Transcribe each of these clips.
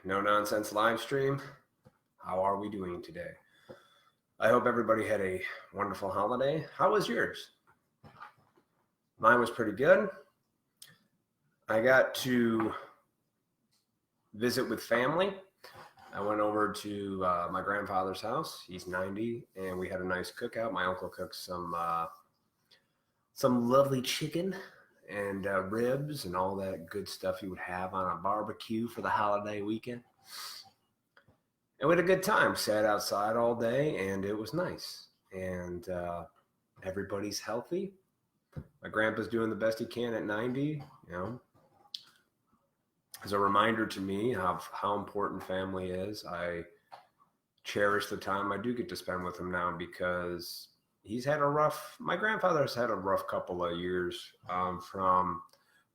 No Nonsense live stream. How are we doing today? I hope everybody had a wonderful holiday. How was yours? Mine was pretty good. I got to visit with family. I went over to my grandfather's house. He's 90, and we had a nice cookout. My uncle cooked some lovely chicken and ribs and all that good stuff you would have on a barbecue for the holiday weekend. And we had a good time. Sat outside all day, and it was nice. And everybody's healthy. My grandpa's doing the best he can at 90, As a reminder to me of how important family is, I cherish the time I do get to spend with him now because my grandfather has had a rough couple of years, from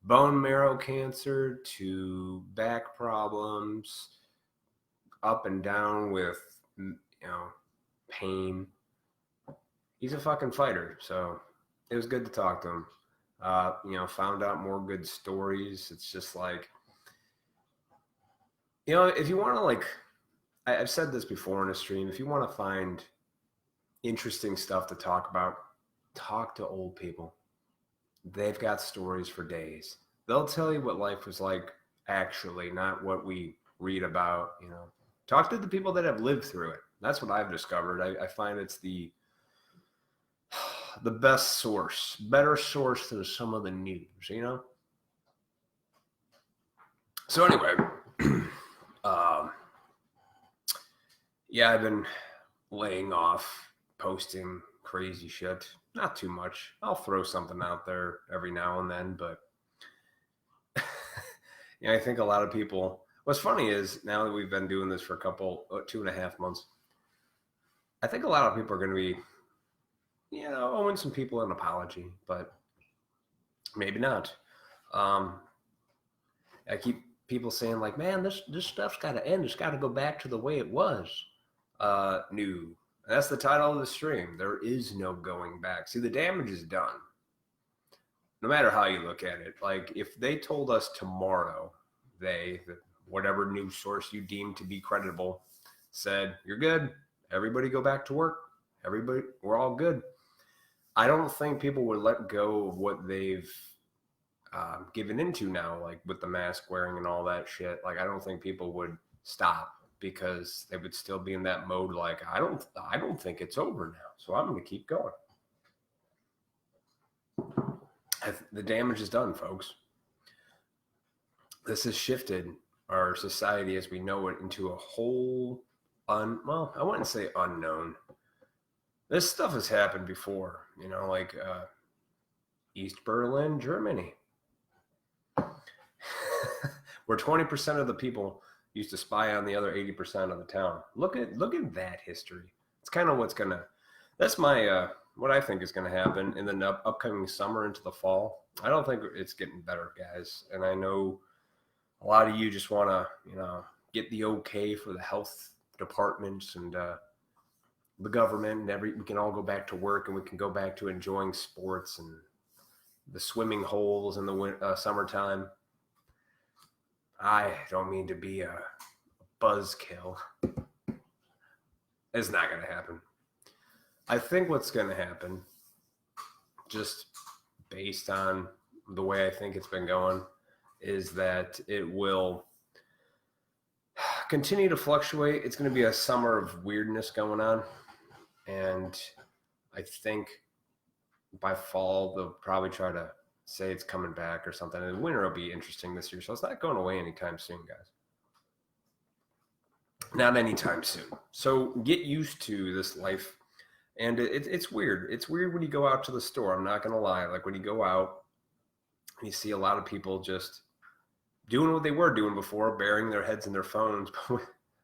bone marrow cancer to back problems, up and down with, pain. He's a fucking fighter, so it was good to talk to him. Found out more good stories. It's just like, if you want to, I've said this before in a stream, if you want to find interesting stuff to talk about, talk to old people. They've got stories for days. They'll tell you what life was like actually, not what we read about, Talk to the people that have lived through it. That's what I've discovered. I find it's the best source, better source than some of the news, So anyway, I've been laying off posting crazy shit. Not too much. I'll throw something out there every now and then, but I think a lot of people, what's funny is now that we've been doing this for 2.5 months, I think a lot of people are going to be, owing some people an apology, but maybe not. I keep people saying like, man, this stuff's got to end. It's got to go back to the way it was. New. That's the title of the stream. There is no going back. See, the damage is done. No matter how you look at it. Like, if they told us tomorrow, whatever news source you deem to be credible, said, you're good, everybody go back to work, we're all good, I don't think people would let go of what they've given into now, like with the mask wearing and all that shit. Like, I don't think people would stop, because they would still be in that mode like, I don't think it's over now, so I'm going to keep going. The damage is done, folks. This has shifted our society as we know it into a whole, I wouldn't say unknown. This stuff has happened before, like East Berlin, Germany, where 20% of the people used to spy on the other 80% of the town. Look at that history. It's kind of that's my, what I think is going to happen in the upcoming summer into the fall. I don't think it's getting better, guys. And I know a lot of you just want to, get the okay for the health departments and the government, and we can all go back to work, and we can go back to enjoying sports and the swimming holes in the summertime. I don't mean to be a buzzkill. It's not going to happen. I think what's going to happen, just based on the way I think it's been going, is that it will continue to fluctuate. It's going to be a summer of weirdness going on. And I think by fall, they'll probably try to say it's coming back or something. And winter will be interesting this year, so it's not going away anytime soon, guys. Not anytime soon. So get used to this life. And it's weird. It's weird when you go out to the store. I'm not going to lie. Like, when you go out, you see a lot of people just doing what they were doing before, burying their heads in their phones,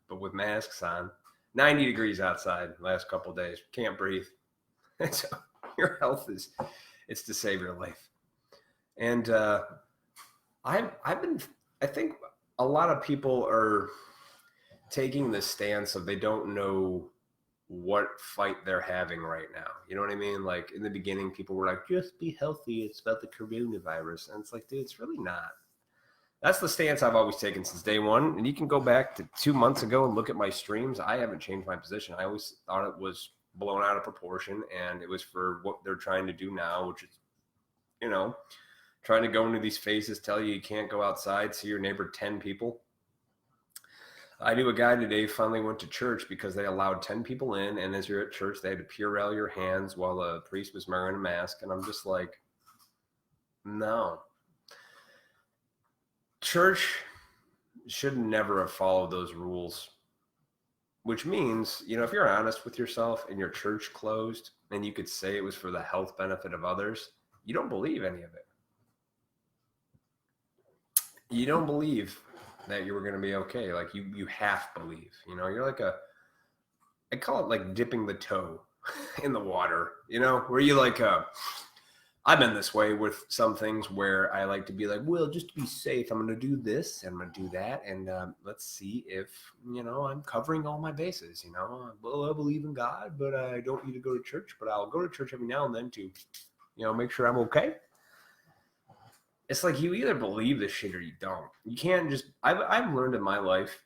but with masks on. 90 degrees outside the last couple of days. Can't breathe. So your health it's to save your life. And I think a lot of people are taking the stance of they don't know what fight they're having right now. You know what I mean? Like, in the beginning, people were like, just be healthy. It's about the coronavirus. And it's like, dude, it's really not. That's the stance I've always taken since day one. And you can go back to 2 months ago and look at my streams. I haven't changed my position. I always thought it was blown out of proportion, and it was for what they're trying to do now, which is, trying to go into these phases, tell you can't go outside, see your neighbor 10 people. I knew a guy today finally went to church because they allowed 10 people in, and as you're at church, they had to Purell your hands while the priest was wearing a mask. And I'm just like, no. Church should never have followed those rules, which means, if you're honest with yourself and your church closed and you could say it was for the health benefit of others, you don't believe any of it. You don't believe that you were going to be okay. Like you half believe, you're like I call it like dipping the toe in the water, where you like, I've been this way with some things where I like to be like, well, just to be safe, I'm going to do this and I'm going to do that. And let's see if, I'm covering all my bases, well, I believe in God, but I don't need to go to church, but I'll go to church every now and then to, make sure I'm okay. It's like you either believe this shit or you don't. You can't just, I've learned in my life,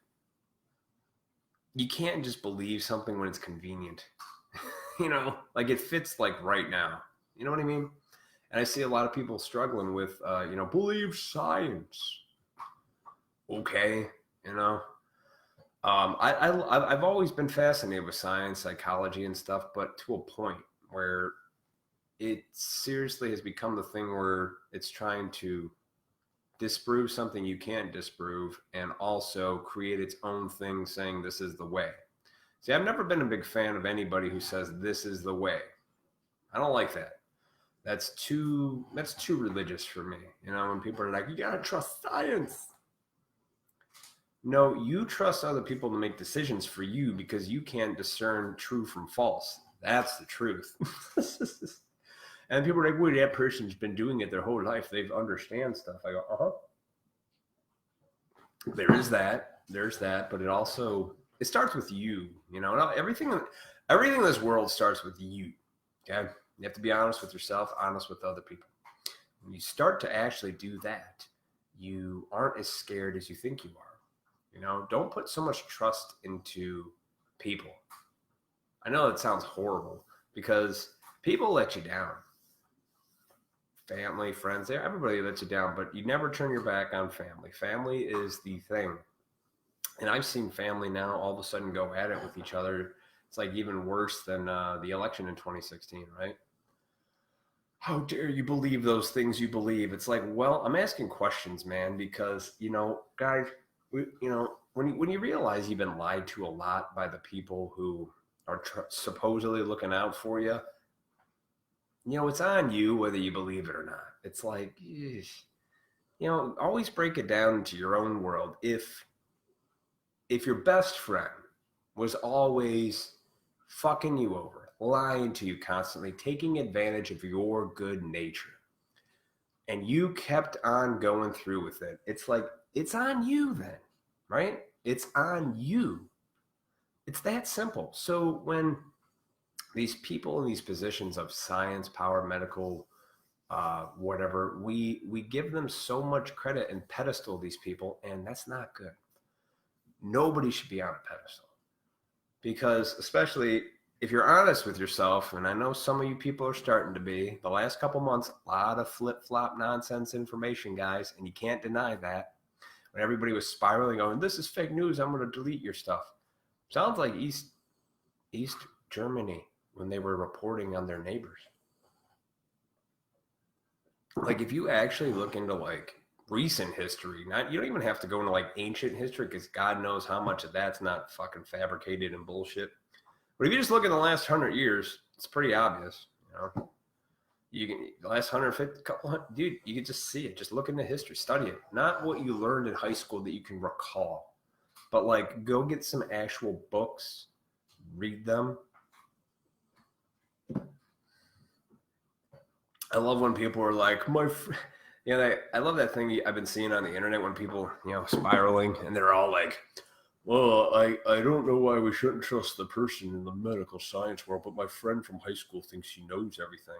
you can't just believe something when it's convenient. Like it fits like right now. You know what I mean? And I see a lot of people struggling with, believe science. Okay, I've always been fascinated with science, psychology and stuff, but to a point where it seriously has become the thing where it's trying to disprove something you can't disprove and also create its own thing saying this is the way. See, I've never been a big fan of anybody who says this is the way. I don't like that. That's too religious for me. When people are like, you gotta trust science. No, you trust other people to make decisions for you because you can't discern true from false. That's the truth. And people are like, well, that person's been doing it their whole life. They understand stuff. I go, uh-huh. There's that, but it starts with you, everything in this world starts with you. Okay. You have to be honest with yourself, honest with other people. When you start to actually do that, you aren't as scared as you think you are. Don't put so much trust into people. I know it sounds horrible because people let you down. Family, friends, everybody lets you down, but you never turn your back on family. Family is the thing. And I've seen family now all of a sudden go at it with each other. It's like even worse than the election in 2016, right? How dare you believe those things you believe? It's like, well, I'm asking questions, man, because, guys, when you realize you've been lied to a lot by the people who are supposedly looking out for you, it's on you whether you believe it or not. It's like, always break it down into your own world. If your best friend was always fucking you over, lying to you constantly, taking advantage of your good nature, and you kept on going through with it, it's like, it's on you then, right? It's on you. It's that simple. So when these people in these positions of science, power, medical, whatever, we give them so much credit and pedestal these people, and that's not good. Nobody should be on a pedestal, because especially if you're honest with yourself, and I know some of you people are starting to be, the last couple months, a lot of flip-flop nonsense information, guys, and you can't deny that. When everybody was spiraling, going, this is fake news, I'm going to delete your stuff. Sounds like East Germany when they were reporting on their neighbors. Like, if you actually look into like recent history, you don't even have to go into like ancient history, because God knows how much of that's not fucking fabricated and bullshit. But if you just look at the last 100 years, it's pretty obvious. You can, the last 150 dude, you can just see it. Just look into history, study it. Not what you learned in high school that you can recall, but like go get some actual books, read them. I love when people are like, I love that thing I've been seeing on the internet when people, spiraling, and they're all like, well, I don't know why we shouldn't trust the person in the medical science world, but my friend from high school thinks she knows everything.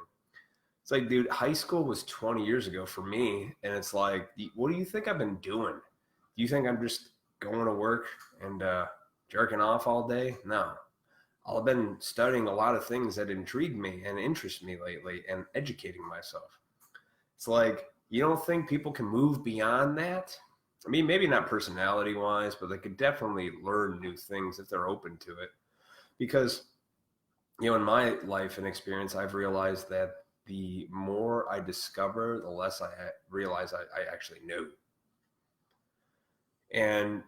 It's like, dude, high school was 20 years ago for me. And it's like, what do you think I've been doing? Do you think I'm just going to work and jerking off all day? No. I've been studying a lot of things that intrigue me and interest me lately and educating myself. It's like, you don't think people can move beyond that? I mean, maybe not personality wise, but they could definitely learn new things if they're open to it. Because, in my life and experience, I've realized that the more I discover, the less I realize I actually know. And,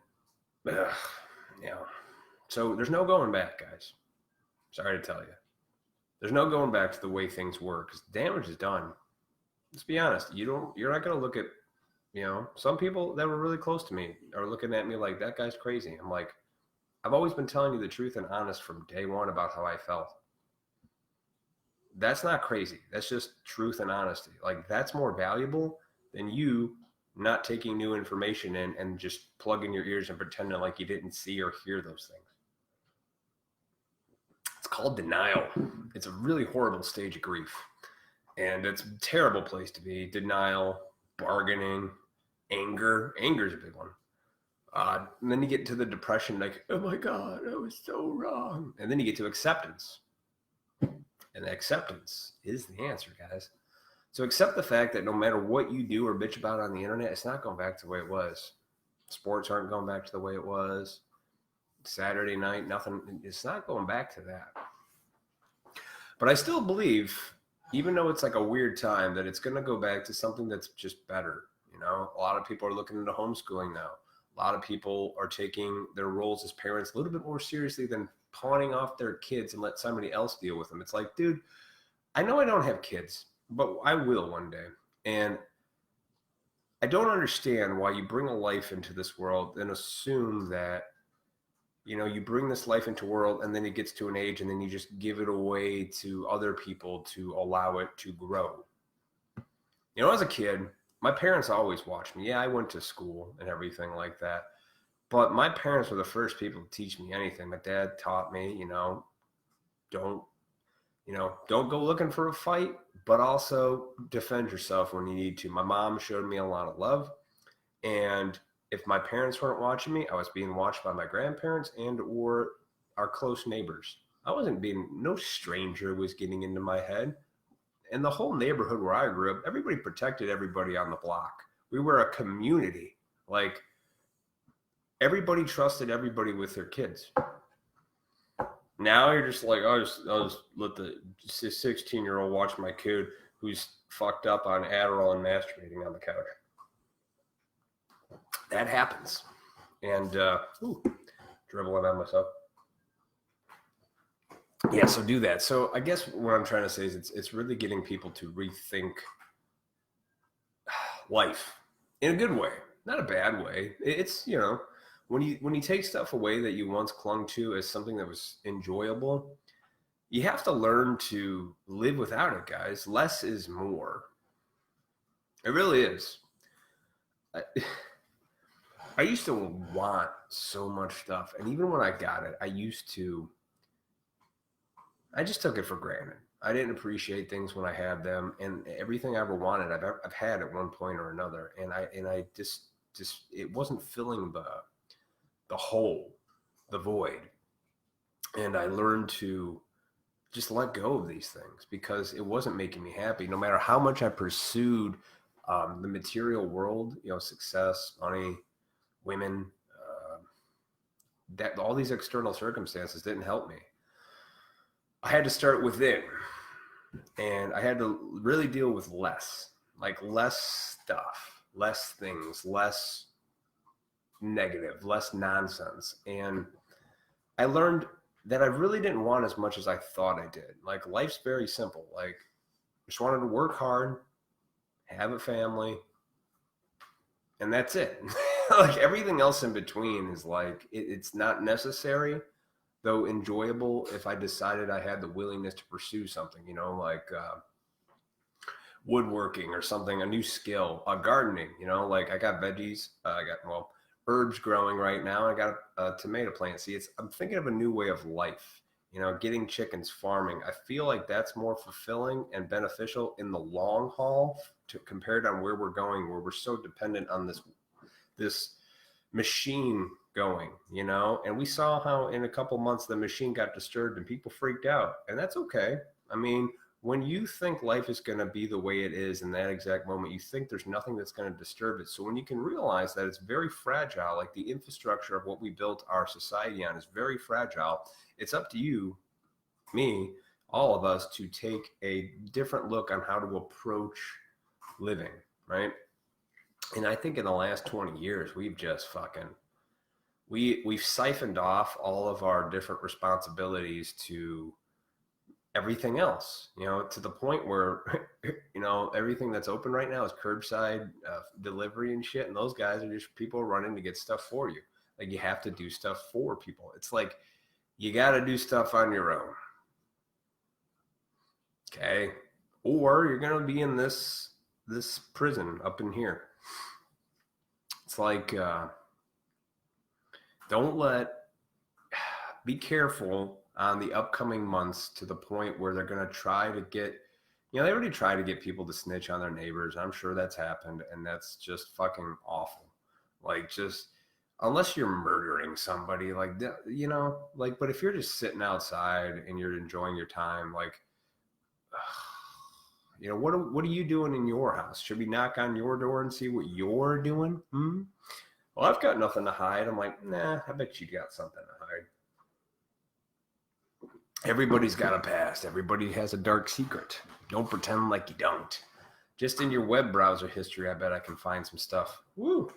so there's no going back, guys. Sorry to tell you. There's no going back to the way things were because damage is done. Let's be honest. You're not going to look at, some people that were really close to me are looking at me like, that guy's crazy. I'm like, I've always been telling you the truth and honest from day one about how I felt. That's not crazy. That's just truth and honesty. Like, that's more valuable than you not taking new information in and just plugging your ears and pretending like you didn't see or hear those things. It's called denial. It's a really horrible stage of grief. And it's a terrible place to be. Denial, bargaining, anger. Anger is a big one. And then you get to the depression, like, oh my God, I was so wrong. And then you get to acceptance. And acceptance is the answer, guys. So accept the fact that no matter what you do or bitch about on the internet, it's not going back to the way it was. Sports aren't going back to the way it was. Saturday night, nothing. It's not going back to that. But I still believe, even though it's like a weird time, that it's going to go back to something that's just better. A lot of people are looking into homeschooling now. A lot of people are taking their roles as parents a little bit more seriously than pawning off their kids and let somebody else deal with them. It's like, dude, I know I don't have kids, but I will one day. And I don't understand why you bring a life into this world and assume that, you bring this life into world and then it gets to an age and then you just give it away to other people to allow it to grow. As a kid, my parents always watched me. Yeah, I went to school and everything like that. But my parents were the first people to teach me anything. My dad taught me, don't go looking for a fight, but also defend yourself when you need to. My mom showed me a lot of love. And if my parents weren't watching me, I was being watched by my grandparents and or our close neighbors. No stranger was getting into my head. And the whole neighborhood where I grew up, everybody protected everybody on the block. We were a community. Like, everybody trusted everybody with their kids. Now you're just like, I'll just let the 16-year-old watch my kid who's fucked up on Adderall and masturbating on the couch. That happens. And, dribbling on myself. Yeah, so do that. So I guess what I'm trying to say is it's really getting people to rethink life in a good way, not a bad way. It's, when you take stuff away that you once clung to as something that was enjoyable, you have to learn to live without it, guys. Less is more. It really is. I used to want so much stuff. And even when I got it, I just took it for granted. I didn't appreciate things when I had them, and everything I ever wanted, I've had at one point or another. And I just it wasn't filling the hole, the void. And I learned to just let go of these things because it wasn't making me happy. No matter how much I pursued the material world, success, money, women, that all these external circumstances didn't help me. I had to start within, and I had to really deal with less stuff, less things, less negative, less nonsense. And I learned that I really didn't want as much as I thought I did. Like, life's very simple. Like, just wanted to work hard, have a family, and that's it. Like, everything else in between is like, it's not necessary, though enjoyable if I decided I had the willingness to pursue something, like woodworking or something, a new skill, gardening, like I got veggies, herbs growing right now. I got a tomato plant. See, I'm thinking of a new way of life getting chickens, farming. I feel like that's more fulfilling and beneficial in the long haul compared on where we're going, where we're so dependent on this machine going, and we saw how in a couple months the machine got disturbed and people freaked out, and that's okay. I mean, when you think life is going to be the way it is in that exact moment, you think there's nothing that's going to disturb it. So when you can realize that it's very fragile, like the infrastructure of what we built our society on is very fragile, it's up to you, me, all of us to take a different look on how to approach living, right? And I think in the last 20 years, we've just we've siphoned off all of our different responsibilities to everything else, to the point where, everything that's open right now is curbside delivery and shit. And those guys are just people running to get stuff for you. Like, you have to do stuff for people. It's like, you got to do stuff on your own. Okay. Or you're going to be in this prison up in here. It's like, be careful on the upcoming months to the point where they're going to try to get, they already try to get people to snitch on their neighbors. I'm sure that's happened, and that's just fucking awful. Like, just, unless you're murdering somebody, like, but if you're just sitting outside and you're enjoying your time, like, what are you doing in your house? Should we knock on your door and see what you're doing? Well, I've got nothing to hide. I'm like, nah, I bet you got something to hide. Everybody's got a past. Everybody has a dark secret. Don't pretend like you don't. Just in your web browser history, I bet I can find some stuff. Woo!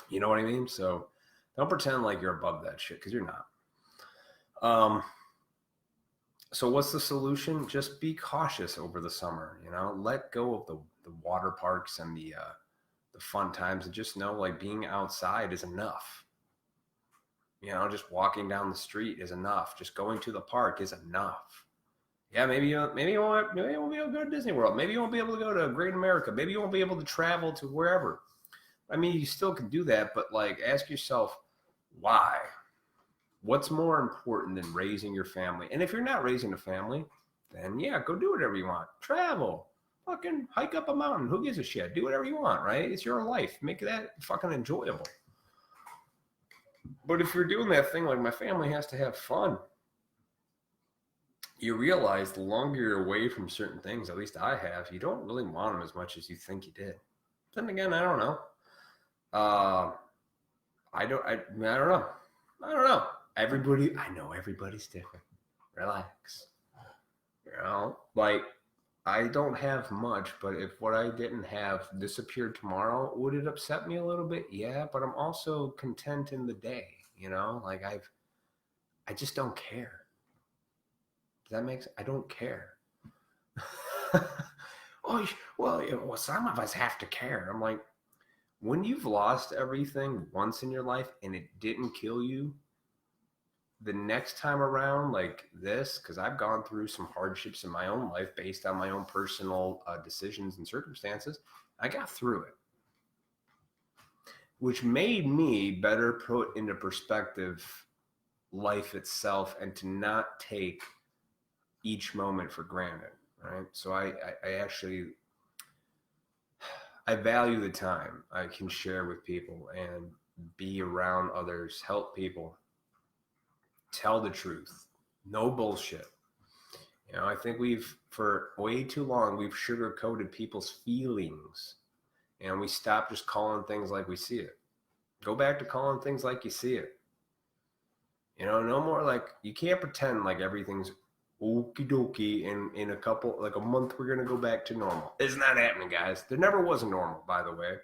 You know what I mean? So don't pretend like you're above that shit, because you're not. So what's the solution? Just be cautious over the summer. Let go of the water parks and the fun times, and just know, like, being outside is enough. Just walking down the street is enough. Just going to the park is enough. Yeah, maybe you won't be able to go to Disney World. Maybe you won't be able to go to Great America. Maybe you won't be able to travel to wherever. I mean, you still can do that, but, like, ask yourself, why? What's more important than raising your family? And if you're not raising a family, then yeah, go do whatever you want. Travel. Fucking hike up a mountain. Who gives a shit? Do whatever you want, right? It's your life. Make that fucking enjoyable. But if you're doing that thing like, my family has to have fun, you realize the longer you're away from certain things, at least I have, you don't really want them as much as you think you did. Then again, I don't know. I don't know. I know everybody's different. Relax. Like, I don't have much, but if what I didn't have disappeared tomorrow, would it upset me a little bit? Yeah, but I'm also content in the day, Like, I just don't care. Does that make sense? I don't care. Well, some of us have to care. I'm like, when you've lost everything once in your life and it didn't kill you, the next time around, like this, because I've gone through some hardships in my own life based on my own personal decisions and circumstances, I got through it, which made me better put into perspective life itself and to not take each moment for granted, right? So I actually, I value the time I can share with people and be around others, help people. Tell the truth. No bullshit. I think for way too long, we've sugar-coated people's feelings, and we stopped just calling things like we see it. Go back to calling things like you see it. No more like, you can't pretend like everything's okie dokie in a month we're going to go back to normal. It's not happening, guys. There never was a normal, by the way.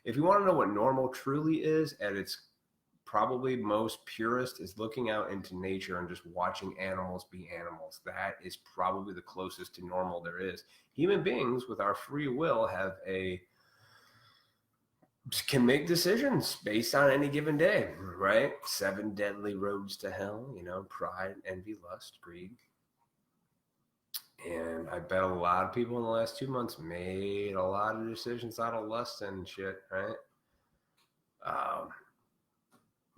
If you want to know what normal truly is at its probably most purest, is looking out into nature and just watching animals be animals. That is probably the closest to normal there is. Human beings with our free will can make decisions based on any given day, right? 7 deadly roads to hell, pride, envy, lust, greed. And I bet a lot of people in the last 2 months made a lot of decisions out of lust and shit, right?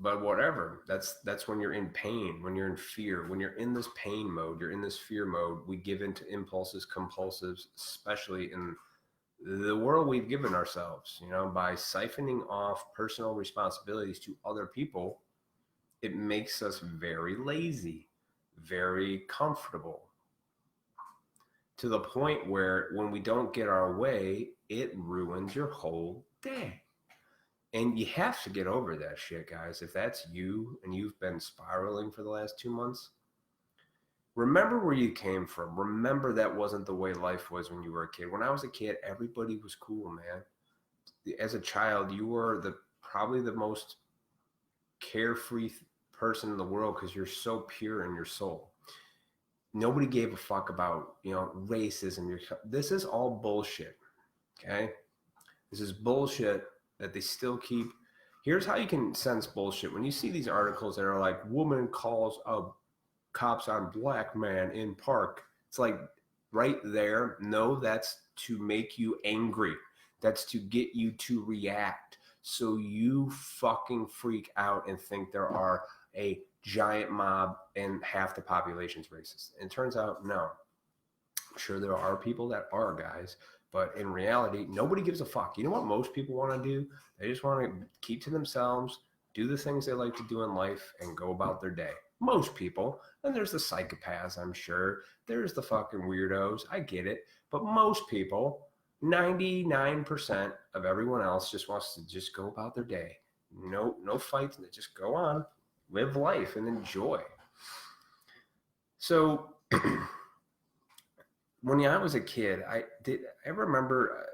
But whatever, that's when you're in pain, when you're in fear, when you're in this pain mode, you're in this fear mode. We give into impulses, compulsives, especially in the world we've given ourselves, by siphoning off personal responsibilities to other people. It makes us very lazy, very comfortable, to the point where when we don't get our way, it ruins your whole day. And you have to get over that shit, guys. If that's you and you've been spiraling for the last 2 months, remember where you came from. Remember that wasn't the way life was when you were a kid. When I was a kid, everybody was cool, man. As a child, you were probably the most carefree person in the world because you're so pure in your soul. Nobody gave a fuck about, racism. This is all bullshit, okay? This is bullshit that they still keep. Here's how you can sense bullshit. When you see these articles that are like, woman calls cops on black man in park, it's like right there. No, that's to make you angry. That's to get you to react. So you fucking freak out and think there are a giant mob and half the population's racist. And it turns out, no. I'm sure there are people that are, guys. But in reality, nobody gives a fuck. You know what most people want to do? They just want to keep to themselves, do the things they like to do in life, and go about their day. Most people. And there's the psychopaths, I'm sure. There's the fucking weirdos. I get it. But most people, 99% of everyone else just wants to just go about their day. No fights. They just go on, live life, and enjoy. So when I was a kid, I remember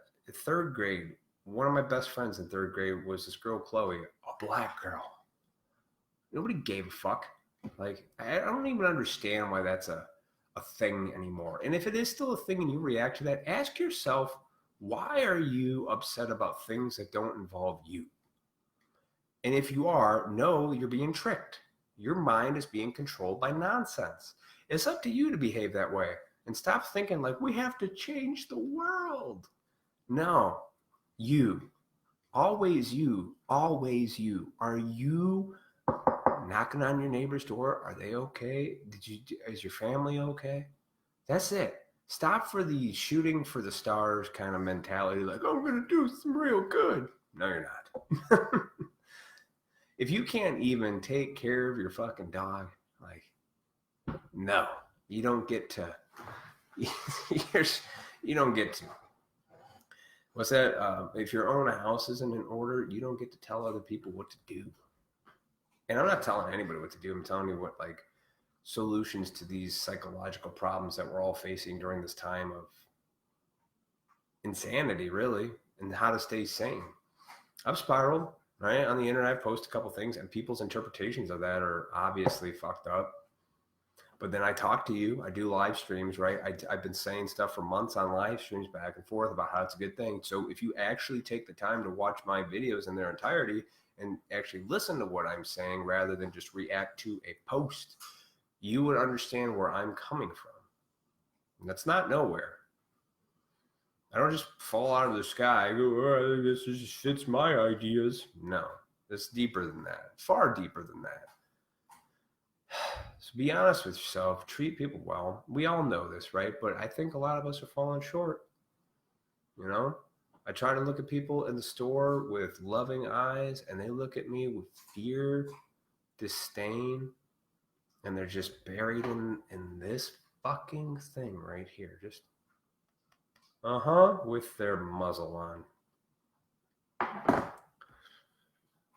third grade, one of my best friends in third grade was this girl, Chloe, a black girl. Nobody gave a fuck. Like, I don't even understand why that's a thing anymore. And if it is still a thing and you react to that, ask yourself, why are you upset about things that don't involve you? And if you are, no, you're being tricked. Your mind is being controlled by nonsense. It's up to you to behave that way. And stop thinking like we have to change the world. No, you, always you, always you. Are you knocking on your neighbor's door? Are they okay? Is your family okay? That's it. Stop for the shooting for the stars kind of mentality. Like, oh, I'm going to do some real good. No, you're not. If you can't even take care of your fucking dog, like, no, you don't get to. You don't get to. What's that? If your own house isn't in order, you don't get to tell other people what to do. And I'm not telling anybody what to do. I'm telling you what, like, solutions to these psychological problems that we're all facing during this time of insanity, really, and how to stay sane. I've spiraled, right? On the internet, I post a couple things, and people's interpretations of that are obviously fucked up. But then I talk to you. I do live streams, right? I've been saying stuff for months on live streams back and forth about how it's a good thing. So if you actually take the time to watch my videos in their entirety and actually listen to what I'm saying rather than just react to a post, you would understand where I'm coming from. And that's not nowhere. I don't just fall out of the sky and go, oh, this just fits my ideas. No, it's deeper than that, far deeper than that. So be honest with yourself, treat people well. We all know this, right? But I think a lot of us are falling short. I try to look at people in the store with loving eyes, and they look at me with fear, disdain, and they're just buried in this fucking thing right here. Just, with their muzzle on.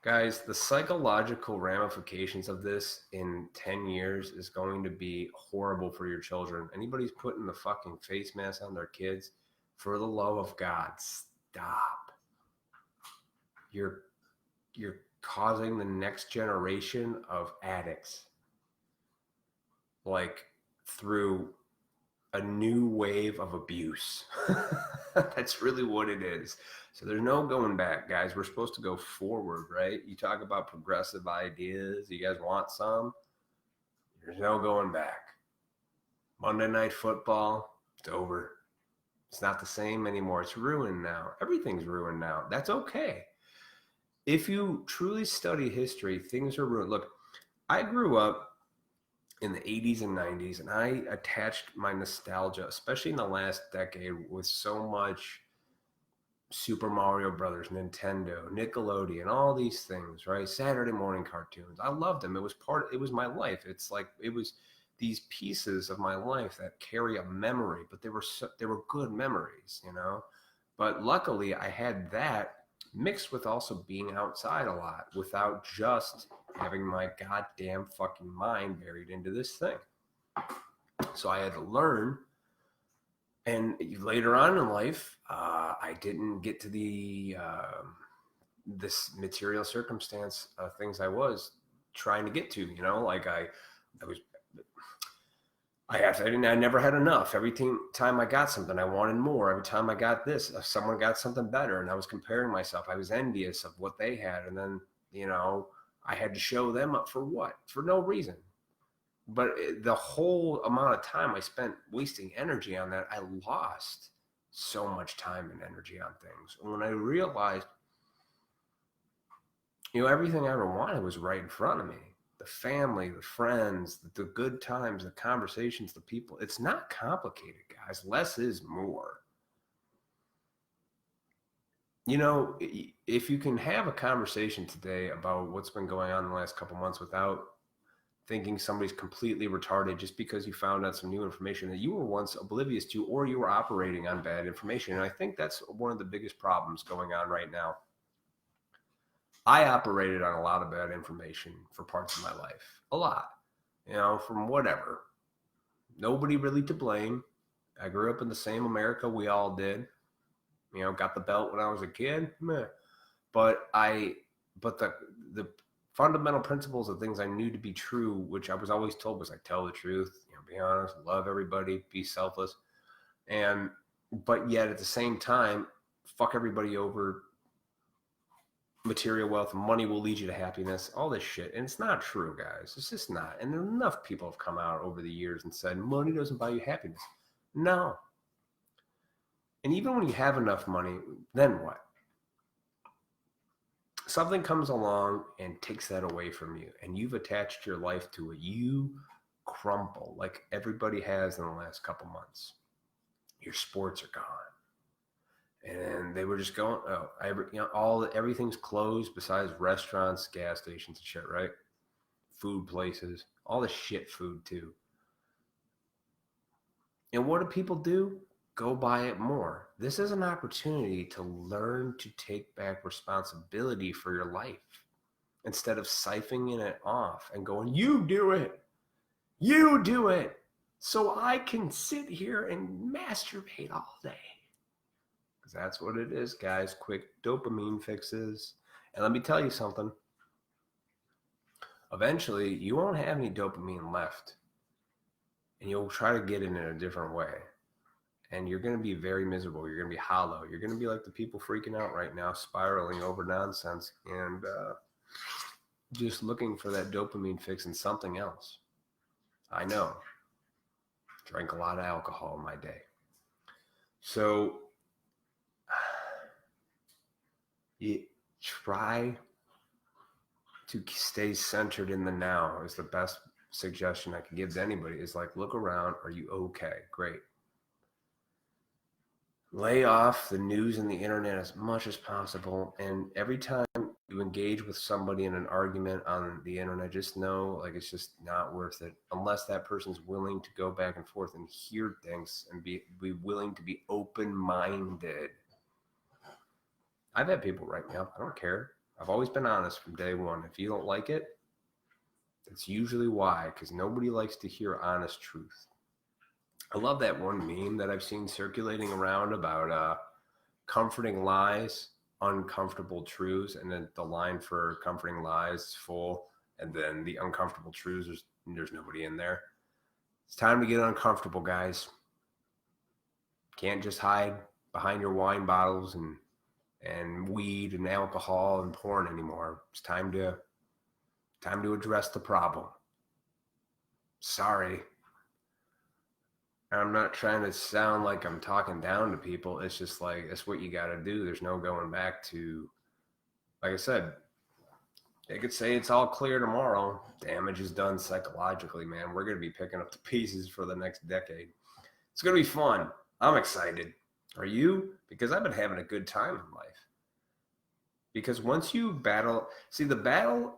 Guys, the psychological ramifications of this in 10 years is going to be horrible for your children. Anybody's putting the fucking face mask on their kids, for the love of God, stop. You're causing the next generation of addicts, like, through a new wave of abuse. That's really what it is. So there's no going back, guys. We're supposed to go forward, right? You talk about progressive ideas. You guys want some? There's no going back. Monday Night Football, it's over. It's not the same anymore. It's ruined now. Everything's ruined now. That's okay. if you truly study history, things are ruined. Look, I grew up in the 80s and 90s, and I attached my nostalgia, especially in the last decade, with so much Super Mario Brothers, Nintendo, Nickelodeon, all these things, right? Saturday morning cartoons. I loved them. It was my life. It's like it was these pieces of my life that carry a memory, but they were good memories, you know. But luckily, I had that mixed with also being outside a lot without just having my goddamn fucking mind buried into this thing. So I had to learn. And later on in life, I didn't get to the this material circumstance things I was trying to get to. You know, like I was I never had enough. Every time I got something, I wanted more. Every time I got this, someone got something better, and I was comparing myself. I was envious of what they had, and then you know I had to show them up for what? For no reason. But the whole amount of time I spent wasting energy on that, I lost so much time and energy on things. And when I realized, you know, everything I ever wanted was right in front of me. The family, the friends, the good times, the conversations, the people. It's not complicated, guys. Less is more. You know, if you can have a conversation today about what's been going on in the last couple months without thinking somebody's completely retarded just because you found out some new information that you were once oblivious to, or you were operating on bad information. And I think that's one of the biggest problems going on right now. I operated on a lot of bad information for parts of my life. A lot. You know, from whatever. Nobody really to blame. I grew up in the same America we all did. You know, got the belt when I was a kid. Meh. But the fundamental principles of things I knew to be true, which I was always told was like, tell the truth, you know, be honest, love everybody, be selfless. But yet at the same time, fuck everybody over. Material wealth, money will lead you to happiness, all this shit. And it's not true, guys. It's just not. And enough people have come out over the years and said, money doesn't buy you happiness. No. And even when you have enough money, then what? Something comes along and takes that away from you, and you've attached your life to it. You crumple like everybody has in the last couple months. Your sports are gone. And they were just going, everything's closed besides restaurants, gas stations and shit, right? Food places, all the shit food too. And what do people do? Go buy it more. This is an opportunity to learn to take back responsibility for your life instead of siphoning it off and going, you do it, so I can sit here and masturbate all day. That's what it is, guys. Quick dopamine fixes. And let me tell you something. Eventually, you won't have any dopamine left. And you'll try to get it in a different way. And you're going to be very miserable. You're going to be hollow. You're going to be like the people freaking out right now, spiraling over nonsense and just looking for that dopamine fix in something else. I know. Drank a lot of alcohol in my day. So you try to stay centered in the now is the best suggestion I can give to anybody. Is like, look around. Are you okay? Great. Lay off the news and the internet as much as possible. And every time you engage with somebody in an argument on the internet, just know like it's just not worth it unless that person's willing to go back and forth and hear things and be willing to be open-minded. I've had people write me up. I don't care. I've always been honest from day one. If you don't like it, that's usually why, because nobody likes to hear honest truth. I love that one meme that I've seen circulating around about comforting lies, uncomfortable truths, and then the line for comforting lies is full, and then the uncomfortable truths, there's nobody in there. It's time to get uncomfortable, guys. Can't just hide behind your wine bottles and weed and alcohol and porn anymore. It's time to address the problem. Sorry. I'm not trying to sound like I'm talking down to people. It's just like, that's what you got to do. There's no going back to like I said, they could say it's all clear tomorrow. Damage is done psychologically, man. We're going to be picking up the pieces for the next decade. It's going to be fun. I'm excited. Are you? Because I've been having a good time in life. Because once you battle, see the battle,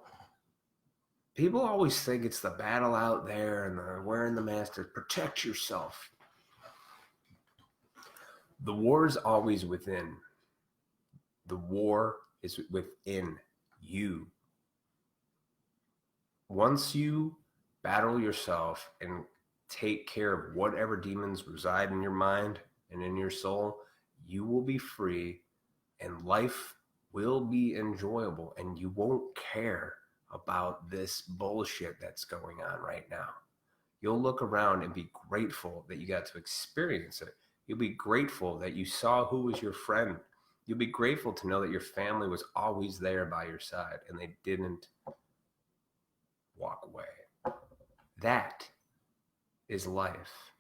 people always think it's the battle out there and the wearing the mask to protect yourself. The war is always within. The war is within you. Once you battle yourself and take care of whatever demons reside in your mind and in your soul, you will be free and life will be enjoyable, and you won't care about this bullshit that's going on right now. You'll look around and be grateful that you got to experience it. You'll be grateful that you saw who was your friend. You'll be grateful to know that your family was always there by your side and they didn't walk away. That is life.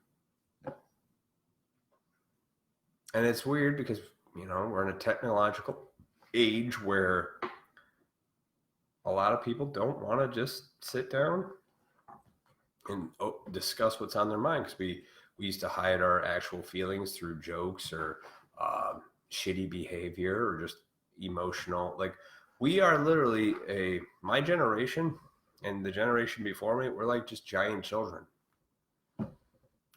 And it's weird because, you know, we're in a technological age where a lot of people don't want to just sit down and discuss what's on their mind, because we used to hide our actual feelings through jokes or shitty behavior or just emotional. Like, we are literally my generation and the generation before me, we're like just giant children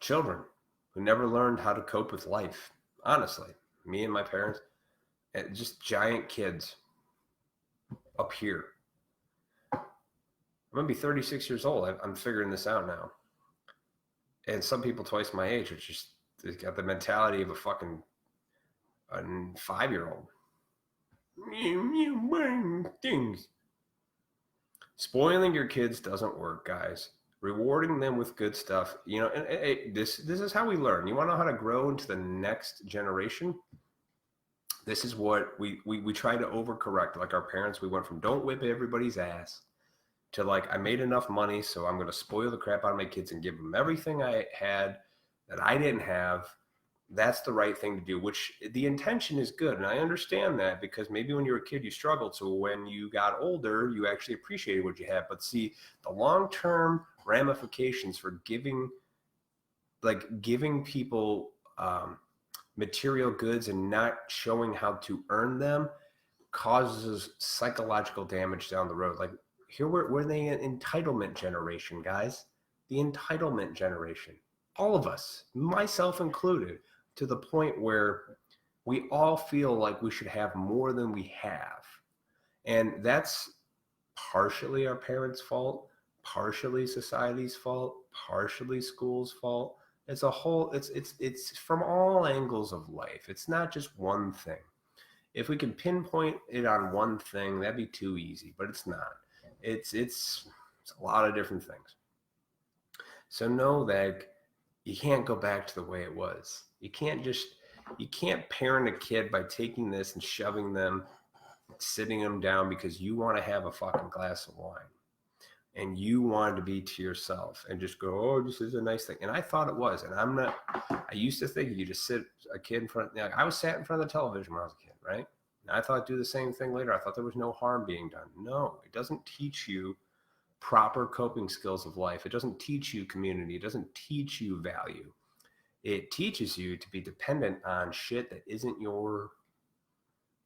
who never learned how to cope with life. Honestly, me and my parents, just giant kids up here. I'm gonna be 36 years old. I'm figuring this out now. And some people twice my age are just, they've got the mentality of a fucking 5-year-old. Things. Spoiling your kids doesn't work, guys. Rewarding them with good stuff, you know, and this is how we learn. You want to know how to grow into the next generation? This is what we try to overcorrect. Like our parents, we went from don't whip everybody's ass to like, I made enough money, so I'm going to spoil the crap out of my kids and give them everything I had that I didn't have. That's the right thing to do, which the intention is good. And I understand that, because maybe when you were a kid, you struggled. So when you got older, you actually appreciated what you had. But see, the long-term ramifications for giving people material goods and not showing how to earn them causes psychological damage down the road. Like, here we're the entitlement generation, guys. The entitlement generation. All of us, myself included, to the point where we all feel like we should have more than we have. And that's partially our parents' fault, partially society's fault, partially school's fault. It's a whole, it's from all angles of life. It's not just one thing. If we can pinpoint it on one thing, that'd be too easy, but it's not. It's a lot of different things. So know that you can't go back to the way it was. You can't parent a kid by taking this and shoving them, sitting them down because you want to have a fucking glass of wine and you wanted to be to yourself and just go, oh, this is a nice thing. And I thought it was. And I used to think you just sit a kid in front. I was sat in front of the television when I was a kid, right? And I thought I'd do the same thing later. I thought there was no harm being done. No, it doesn't teach you proper coping skills of life. It doesn't teach you community. It doesn't teach you value. It teaches you to be dependent on shit that isn't your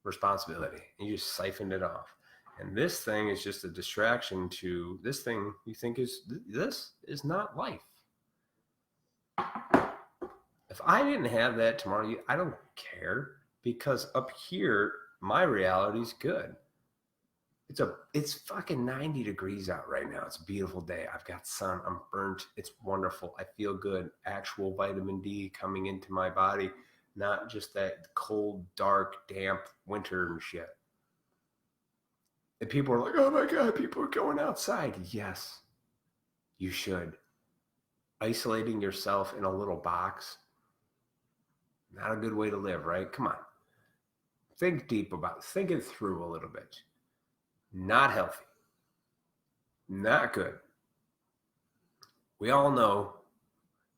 responsibility. And you just siphoned it off. And this thing is just a distraction to this thing you think this is not life. If I didn't have that tomorrow, I don't care, because up here, my reality is good. It's fucking 90 degrees out right now. It's a beautiful day. I've got sun. I'm burnt. It's wonderful. I feel good. Actual vitamin D coming into my body, not just that cold, dark, damp winter and shit. And people are like, oh my God, people are going outside. Yes, you should. Isolating yourself in a little box, not a good way to live, right? Come on. Think deep about it. Think it through a little bit. Not healthy. Not good. We all know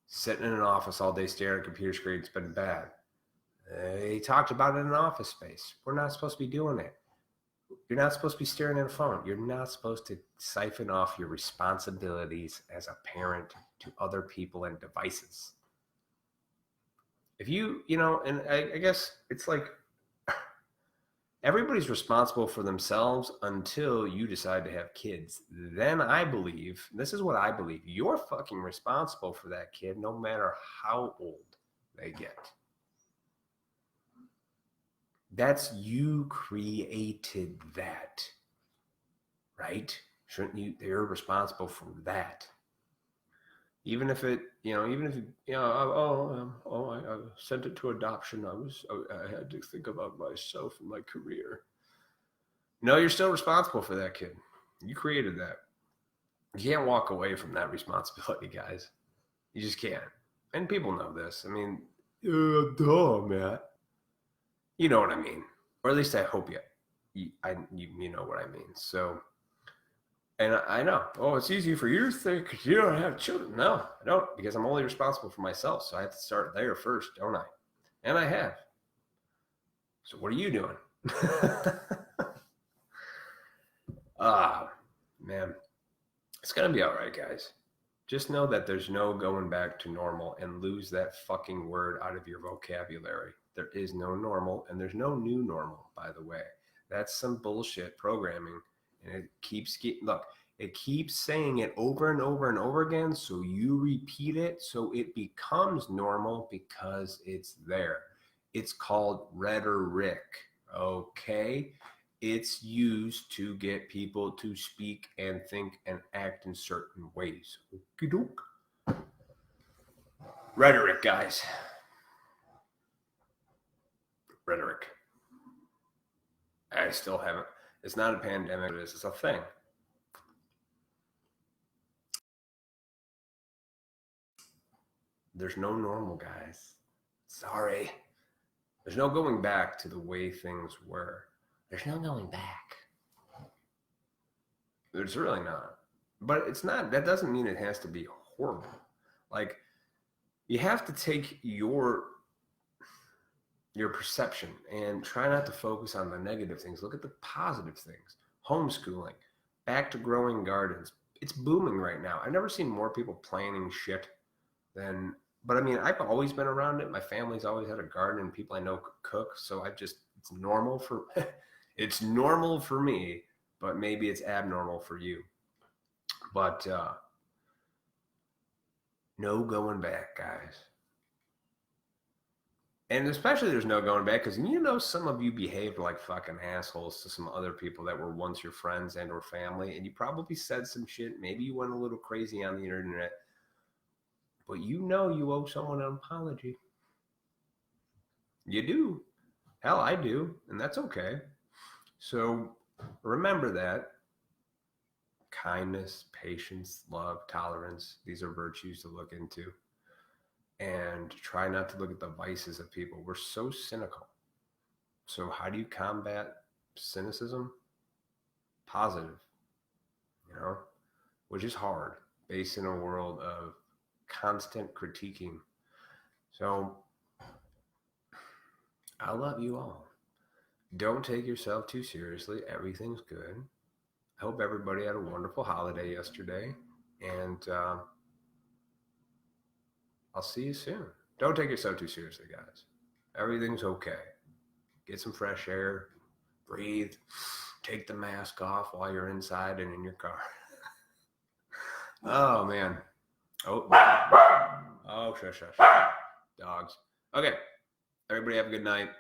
sitting in an office all day staring at a computer screen has been bad. They talked about it in an office space. We're not supposed to be doing it. You're not supposed to be staring at a phone. You're not supposed to siphon off your responsibilities as a parent to other people and devices. If and I guess it's like everybody's responsible for themselves until you decide to have kids. Then I believe, this is what I believe, you're fucking responsible for that kid no matter how old they get. That's you created that, right? Shouldn't you? They're responsible for that. Even if it, I sent it to adoption. I had to think about myself and my career. No, you're still responsible for that kid. You created that. You can't walk away from that responsibility, guys. You just can't. And people know this. I mean, duh, Matt. You know what I mean. Or at least I hope you know what I mean. So, and I know, it's easy for you to think because you don't have children. No, I don't, because I'm only responsible for myself. So I have to start there first, don't I? And I have. So what are you doing? Man. It's going to be all right, guys. Just know that there's no going back to normal, and lose that fucking word out of your vocabulary. There is no normal, and there's no new normal, by the way. That's some bullshit programming, and it keeps saying it over and over and over again, so you repeat it, so it becomes normal because it's there. It's called rhetoric, okay? It's used to get people to speak and think and act in certain ways. Okey-doke. Rhetoric, guys. Rhetoric. I still haven't. It's not a pandemic. It's a thing. There's no normal, guys. Sorry. There's no going back to the way things were. There's no going back. There's really not. But it's not. That doesn't mean it has to be horrible. Like, you have to take your perception and try not to focus on the negative things. Look at the positive things. Homeschooling, back to growing gardens. It's booming right now. I've never seen more people planning shit than, but I mean, I've always been around it. My family's always had a garden, and people I know cook. So it's normal for, it's normal for me, but maybe it's abnormal for you. But no going back, guys. And especially there's no going back, because some of you behaved like fucking assholes to some other people that were once your friends and or family, and you probably said some shit. Maybe you went a little crazy on the internet, but you owe someone an apology. You do. Hell, I do, and that's okay. So remember that. Kindness, patience, love, tolerance, these are virtues to look into. And try not to look at the vices of people. We're so cynical. So how do you combat cynicism? Positive, which is hard, based in a world of constant critiquing. So I love you all. Don't take yourself too seriously. Everything's good. I hope everybody had a wonderful holiday yesterday. And I'll see you soon. Don't take yourself too seriously, guys. Everything's okay. Get some fresh air. Breathe. Take the mask off while you're inside and in your car. Oh, man. Oh, shush. Dogs. Okay. Everybody have a good night.